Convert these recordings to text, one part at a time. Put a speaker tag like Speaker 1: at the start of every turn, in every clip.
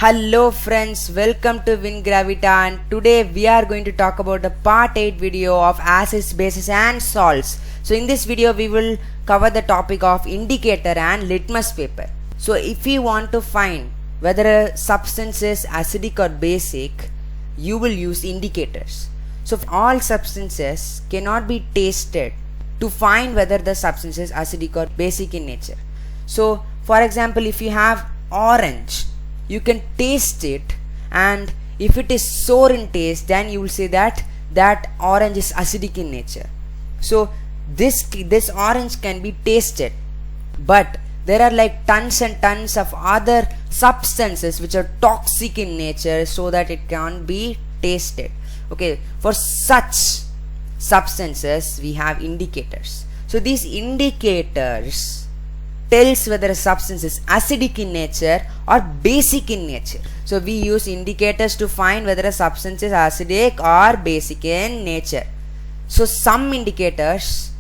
Speaker 1: Hello friends, welcome to WinGravita, and today we are going to talk about the part 8 video of acids, bases and salts. So in this video we will cover the topic of indicator and litmus paper. So if you want to find whether a substance is acidic or basic, you will use indicators. So all substances cannot be tasted to find whether the substance is acidic or basic in nature. So for example, if you have orange, you can taste it, and if it is sour in taste, then you will say that orange is acidic in nature. So this orange can be tasted, but there are like tons and tons of other substances which are toxic in nature, so that it can't be tasted. Okay, for such substances we have indicators. So these indicators tells whether a substance is acidic in nature or basic in nature. So we use indicators to find whether a substance is acidic or basic in nature. So some indicators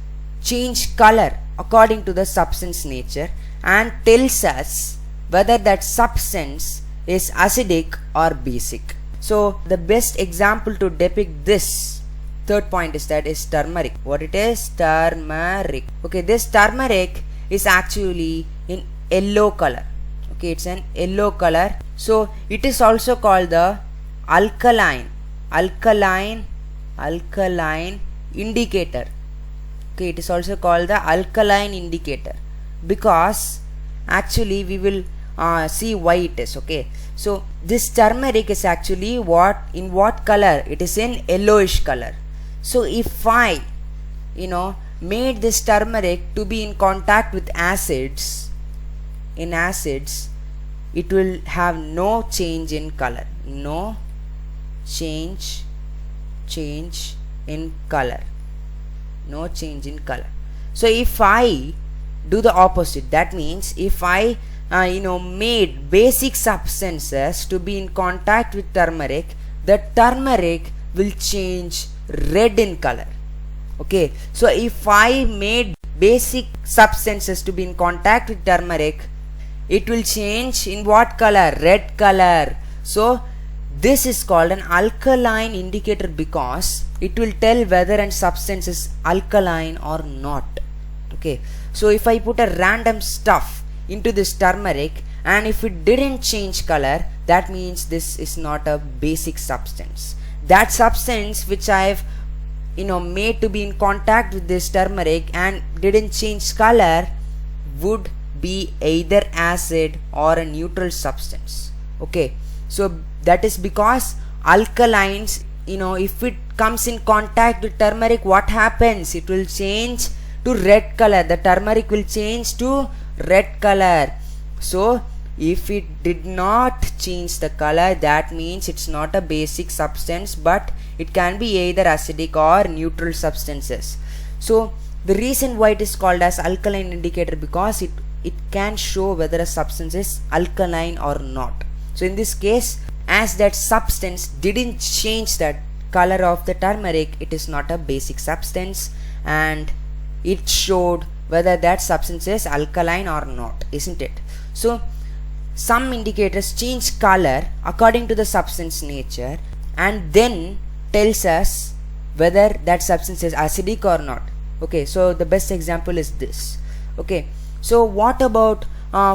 Speaker 1: change color according to the substance nature and tells us whether that substance is acidic or basic. So the best example to depict this third point is turmeric. What it is? Turmeric. Okay, this turmeric is actually in yellow color. Okay, it's an yellow color. So it is also called the alkaline indicator. Okay, it is also called the alkaline indicator, because actually we will see why it is. Okay, so this turmeric is actually in what color? It is in yellowish color. So if I made this turmeric to be in contact with acids, it will have no change in color. No change in color. No change in color. So if I do the opposite, that means if I made basic substances to be in contact with turmeric, the turmeric will change red in color. Okay, so if I made basic substances to be in contact with turmeric, it will change in what color? Red color. So this is called an alkaline indicator, because it will tell whether a substance is alkaline or not. Okay, so if I put a random stuff into this turmeric and if it didn't change color, that means this is not a basic substance. That substance which I've made to be in contact with this turmeric and didn't change color would be either acid or a neutral substance. Okay, so that is because alkalines, if it comes in contact with turmeric, what happens? It will change to red color. The turmeric will change to red color. So if it did not change the color, that means it's not a basic substance, but it can be either acidic or neutral substances. So the reason why it is called as alkaline indicator, because it can show whether a substance is alkaline or not. So in this case, as that substance didn't change that color of the turmeric, it is not a basic substance, and it showed whether that substance is alkaline or not, isn't it? So some indicators change color according to the substance nature and then tells us whether that substance is acidic or not. Okay, so the best example is this. Okay, so what about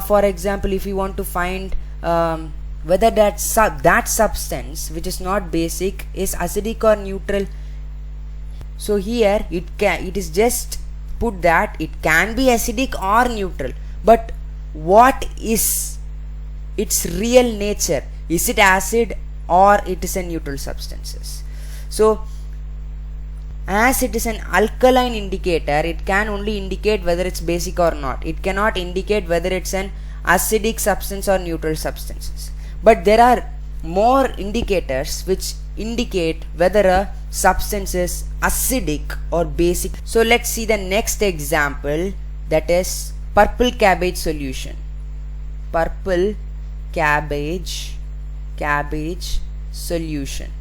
Speaker 1: for example, if you want to find whether that substance which is not basic is acidic or neutral. So here it is just put that it can be acidic or neutral, but what is its real nature? Is it acid or it is a neutral substances? So as it is an alkaline indicator, it can only indicate whether it's basic or not. It cannot indicate whether it's an acidic substance or neutral substances. But there are more indicators which indicate whether a substance is acidic or basic. So let's see the next example, that is purple cabbage solution. Purple cabbage solution.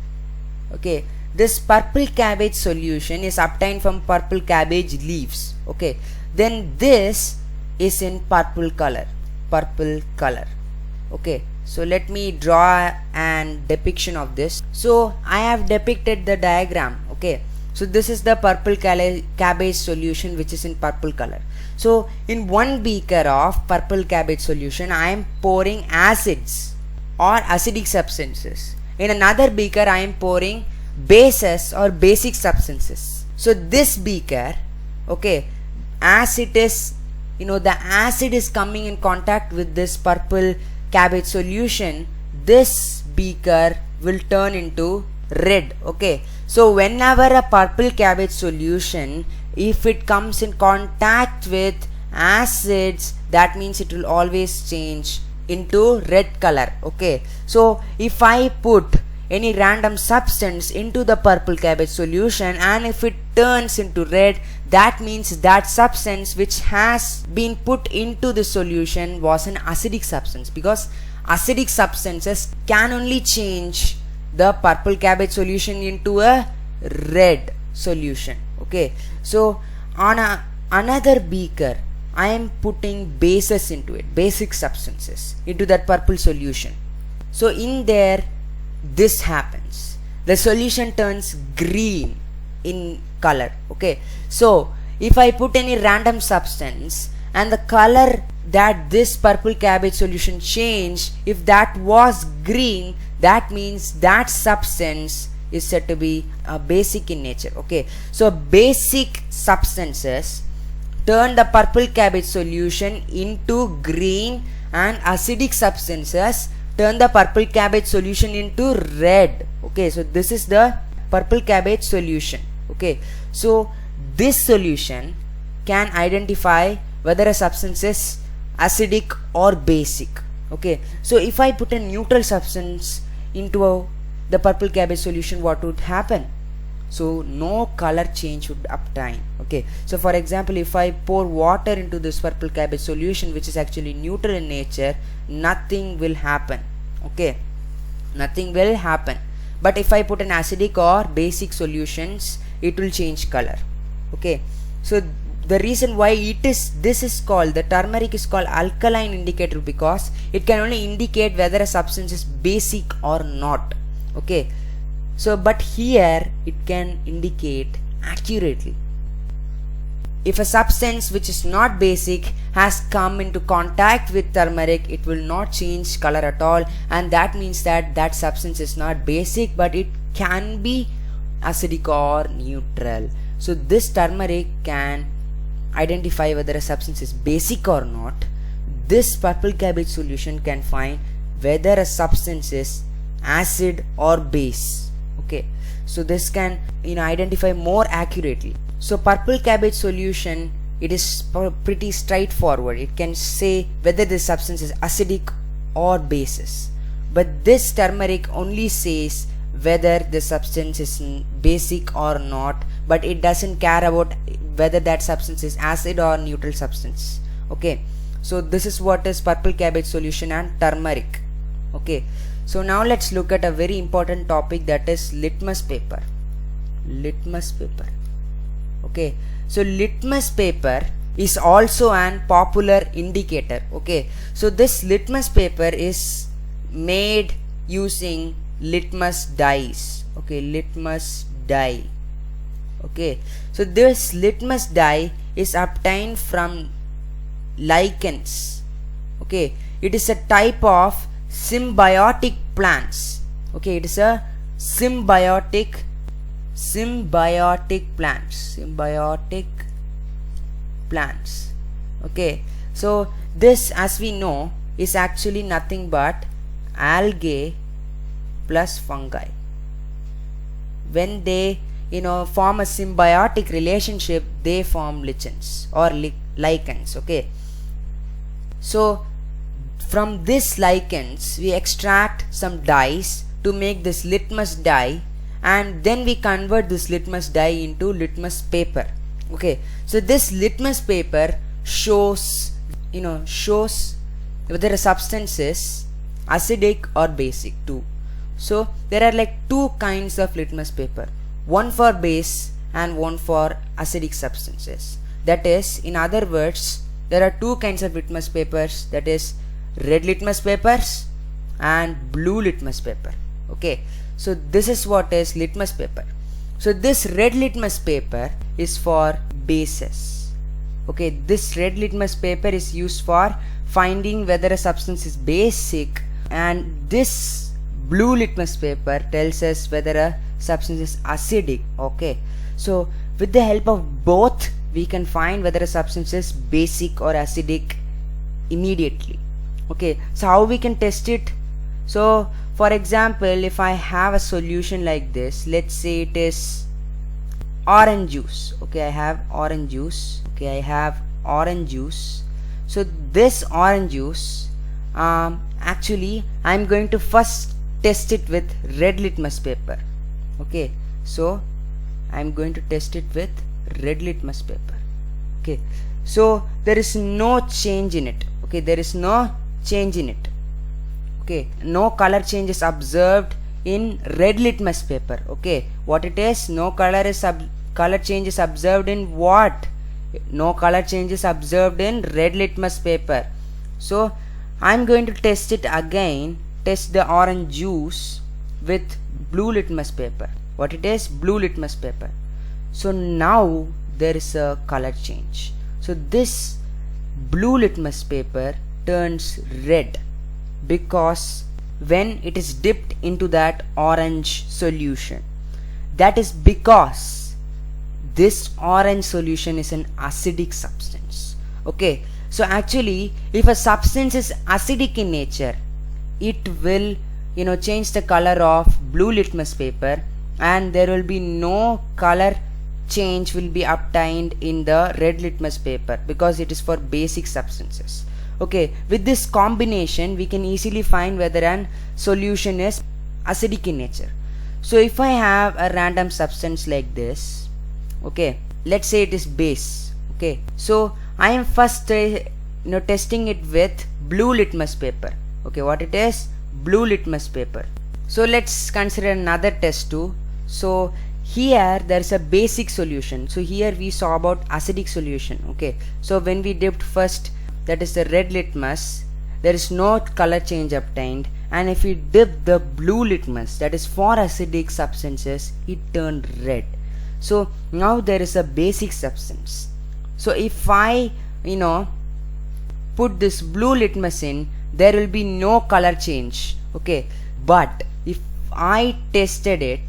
Speaker 1: Okay, this purple cabbage solution is obtained from purple cabbage leaves. Okay, then this is in purple color. Okay, So let me draw an depiction of this. So I have depicted the diagram. Okay, so this is the purple cabbage solution which is in purple color. So in one beaker of purple cabbage solution I am pouring acids or acidic substances. In another beaker I am pouring bases or basic substances. So this beaker, okay, as it is, the acid is coming in contact with this purple cabbage solution, this beaker will turn into red. Okay, so whenever a purple cabbage solution, if it comes in contact with acids, that means it will always change into red color. Okay, so if I put any random substance into the purple cabbage solution and if it turns into red, that means that substance which has been put into the solution was an acidic substance, because acidic substances can only change the purple cabbage solution into a red solution. Okay, so on another beaker I am putting bases into it, basic substances into that purple solution. So in there this happens, the solution turns green in color. Okay, so if I put any random substance and the color that this purple cabbage solution changed, if that was green, that means that substance is said to be basic in nature. Okay, so basic substances turn the purple cabbage solution into green and acidic substances turn the purple cabbage solution into red. Okay, so this is the purple cabbage solution. Okay, so this solution can identify whether a substance is acidic or basic. Okay, so if I put a neutral substance into the purple cabbage solution, what would happen? So no color change would obtain. Okay, so for example, if I pour water into this purple cabbage solution which is actually neutral in nature, nothing will happen. Okay, nothing will happen. But if I put an acidic or basic solutions, it will change color. Okay, so the reason why this is called, the turmeric is called alkaline indicator, because it can only indicate whether a substance is basic or not. Okay, so but here it can indicate accurately. If a substance which is not basic has come into contact with turmeric, it will not change color at all, and that means that that substance is not basic, but it can be acidic or neutral. So this turmeric can identify whether a substance is basic or not. This purple cabbage solution can find whether a substance is acid or base. Okay, so this can identify more accurately. So purple cabbage solution, it is pretty straightforward. It can say whether the substance is acidic or basis, but this turmeric only says whether the substance is basic or not, but it doesn't care about whether that substance is acid or neutral substance. Okay, so this is what is purple cabbage solution and turmeric. Okay, so now let's look at a very important topic, that is litmus paper. Litmus paper. Okay, so litmus paper is also an popular indicator. Okay, so this litmus paper is made using litmus dyes. Okay, litmus dye. Okay, so this litmus dye is obtained from lichens. Okay, it is a type of symbiotic plants. Okay, it is a symbiotic plants. Okay, so this, as we know, is actually nothing but algae plus fungi. When they form a symbiotic relationship, they form lichens or lichens. Okay, so from this lichens we extract some dyes to make this litmus dye, and then we convert this litmus dye into litmus paper. Okay, so this litmus paper shows whether a substance is acidic or basic too. So there are like two kinds of litmus paper, one for base and one for acidic substances. That is, in other words, there are two kinds of litmus papers, that is red litmus papers and blue litmus paper. Okay, so this is what is litmus paper. So this red litmus paper is for bases. Okay, this red litmus paper is used for finding whether a substance is basic, and this blue litmus paper tells us whether a substance is acidic. Okay, so with the help of both we can find whether a substance is basic or acidic immediately. Okay, so how we can test it? So for example, if I have a solution like this, let's say it is orange juice. Okay, I have orange juice. Okay, I have orange juice. So this orange juice, actually I'm going to first test it with red litmus paper. Okay, so I'm going to test it with red litmus paper. Okay, so there is no change in it. Okay, there is no change in it. Okay, no color change is observed in red litmus paper. Okay, what it is, no color change is observed in what? No color change is observed in red litmus paper. So I'm going to test it again, test the orange juice with blue litmus paper. What it is? Blue litmus paper. So now there is a color change. So this blue litmus paper turns red because when it is dipped into that orange solution. That is because this orange solution is an acidic substance. Okay, so actually if a substance is acidic in nature, it will change the color of blue litmus paper, and there will be no color change will be obtained in the red litmus paper because it is for basic substances. Okay, with this combination we can easily find whether an solution is acidic in nature. So if I have a random substance like this, okay, let's say it is base. Okay, so I am first testing it with blue litmus paper. Okay, what it is? Blue litmus paper. So let's consider another test too. So here there is a basic solution. So here we saw about acidic solution. Okay, so when we dipped first, that is the red litmus, there is no color change obtained, and if we dip the blue litmus, that is for acidic substances, it turned red. So now there is a basic substance. So if I put this blue litmus in, there will be no color change. Okay, but if I tested it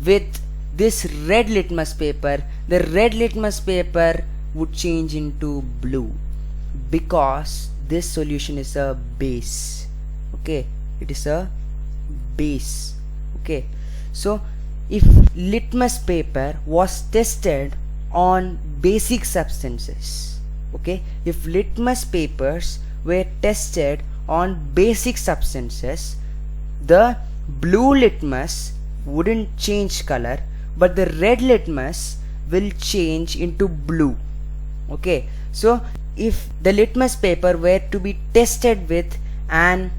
Speaker 1: with this red litmus paper, the red litmus paper would change into blue because this solution is a base. Okay, it is a base. Okay, so if litmus paper was tested on basic substances, okay, if litmus papers were tested on basic substances, the blue litmus wouldn't change color, but the red litmus will change into blue. Okay, so if the litmus paper were to be tested with an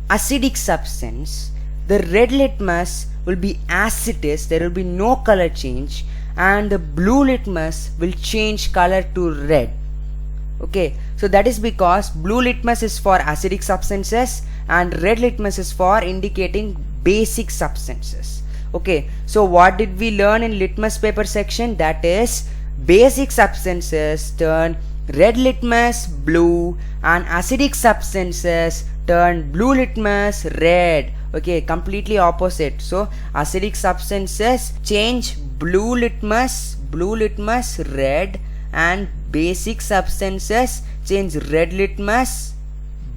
Speaker 1: acidic substance, the red litmus will be as it is, there will be no color change, and the blue litmus will change color to red. Okay, so that is because blue litmus is for acidic substances and red litmus is for indicating basic substances. Okay, so what did we learn in litmus paper section? That is, basic substances turn red litmus blue and acidic substances turn blue litmus red. Okay, completely opposite. So acidic substances change blue litmus red, and basic substances change red litmus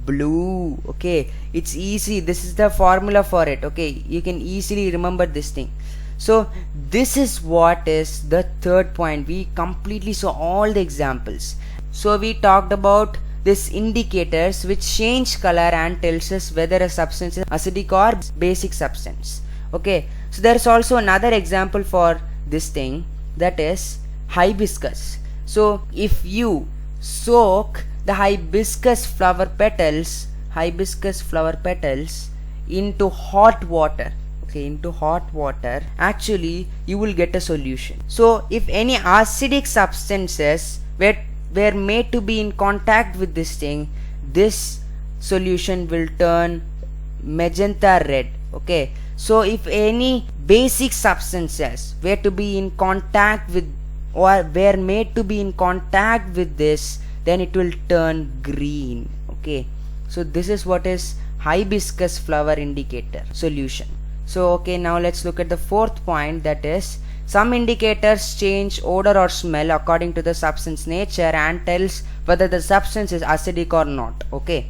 Speaker 1: blue. Okay, it's easy. This is the formula for it. Okay, you can easily remember this thing. So this is what is the third point. We completely saw all the examples. So we talked about these indicators which change color and tells us whether a substance is acidic or basic substance. Okay, so there is also another example for this thing, that is hibiscus. So if you soak the hibiscus flower petals into hot water, okay, into hot water, actually you will get a solution. So if any acidic substances were made to be in contact with this thing, this solution will turn magenta red. Okay, so if any basic substances were to be in contact with or were made to be in contact with this, then it will turn green. Okay, so this is what is hibiscus flower indicator solution. So okay, now let's look at the fourth point, that is some indicators change odor or smell according to the substance nature and tells whether the substance is acidic or not. Okay,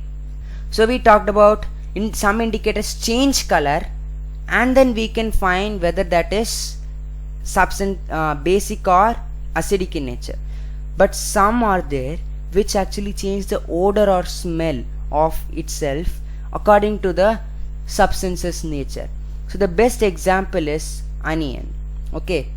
Speaker 1: so we talked about some indicators change color, and then we can find whether that is substance basic or acidic in nature. But some are there which actually change the odor or smell of itself according to the substance's nature. So the best example is onion. Okay,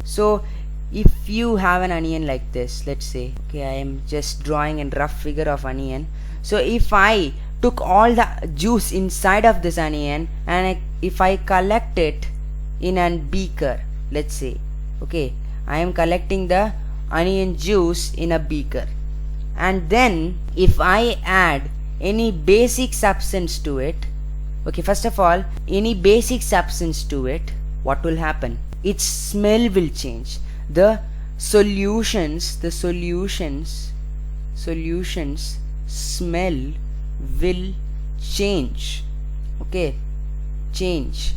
Speaker 1: so if you have an onion like this, let's say, okay, I am just drawing a rough figure of onion. So if I took all the juice inside of this onion and if I collect it in a beaker, let's say, okay, I am collecting the onion juice in a beaker, and then if I add any basic substance to it, okay, first of all, any basic substance to it, what will happen? Its smell will change. The solutions smell will change. Okay, change.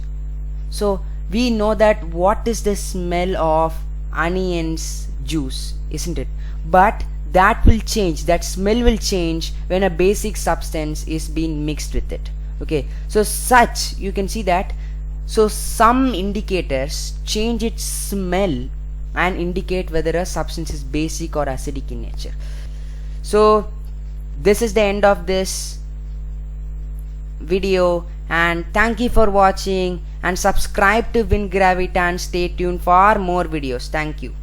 Speaker 1: So we know that what is the smell of onion's juice, isn't it? But that will change, that smell will change when a basic substance is being mixed with it. Okay, so such you can see that, so some indicators change its smell and indicate whether a substance is basic or acidic in nature. So this is the end of this video, and thank you for watching, and subscribe to WinGravita and stay tuned for more videos. Thank you.